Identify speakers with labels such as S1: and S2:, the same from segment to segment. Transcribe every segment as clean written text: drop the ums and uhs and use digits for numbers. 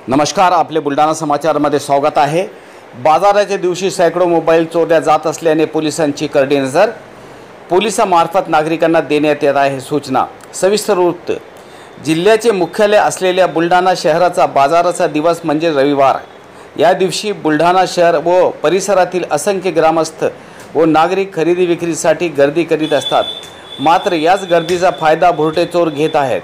S1: नमस्कार, आपले बुलढाणा समाचारमध्ये स्वागत आहे। बाजाराच्या दिवशी सैकड़ो मोबाईल चोरल्या जात असल्याने पोलिसांची करडी नजर। पोलिसांमार्फत नागरिकांना देण्यात येत आहे सूचना। सविस्तर वृत्त। जिल्ह्याचे मुख्यालय असलेल्या बुलढाणा शहराचा बाजाराचा दिवस म्हणजे रविवार। या दिवशी बुलढाणा शहर व परिसरातील असंख्य ग्रामस्थ व नागरिक खरेदी विक्रीसाठी गर्दी करीत असतात। मात्र याच गर्दीचा फायदा भुरटे चोर घेत आहेत।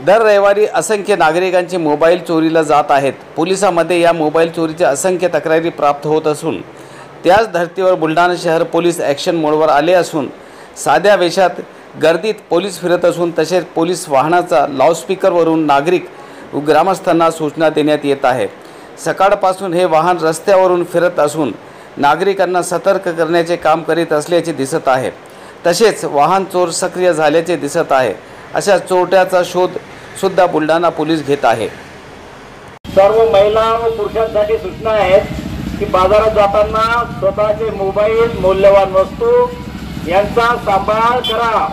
S1: दर रविवारी असंख्य नागरिकांचे मोबाईल चोरीला जात आहेत। पोलिसांमध्ये या मोबाईल चोरीच्या असंख्य तक्रारी प्राप्त होत असून त्याच धर्तीवर बुलढाणा शहर पोलीस ॲक्शन मोडवर आले असून साध्या वेशात गर्दीत पोलीस फिरत असून तसेच पोलीस वाहनाचा लाऊडस्पीकरवरून नागरिक व ग्रामस्थांना सूचना देण्यात येत आहे। सकाळपासून हे वाहन रस्त्यावरून फिरत असून नागरिकांना सतर्क करण्याचे काम करीत असल्याचे दिसत आहे। तसेच वाहन चोर सक्रिय झाल्याचे दिसत आहे। अशा चोरट्याचा शोध सुद्धा बुलढाणा पोलीस घेत आहे।
S2: सर्व महिला व पुरुषांसाठी सूचना आहेत की बाजारात जाताना स्वतःचे मोबाईल, मौल्यवान वस्तू यांचा सांभाळ करा।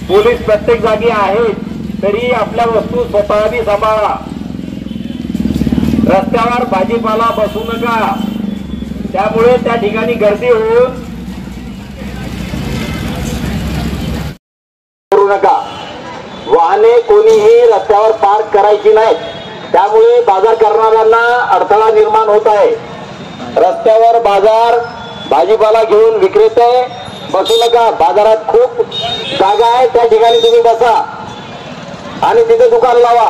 S2: पोलीस प्रत्येक जागी आहेत तरी आपल्या वस्तू स्वतःनी सांभाळा। रस्त्यावर भाजीपाला बसू नका, त्यामुळे त्या ठिकाणी गर्दी होऊन नका। वाहने कोणीही रस्त्यावर पार्क करायची नाहीत, त्यामुळे बाजार करणाऱ्यांना अडथळा निर्माण होत आहे। रस्त्यावर बाजार भाजीपाला घेऊन विक्रेते बसू नका। बाजारात खूप जागा आहे, त्या ठिकाणी तुम्ही बसा आणि तिथे दुकान लावा।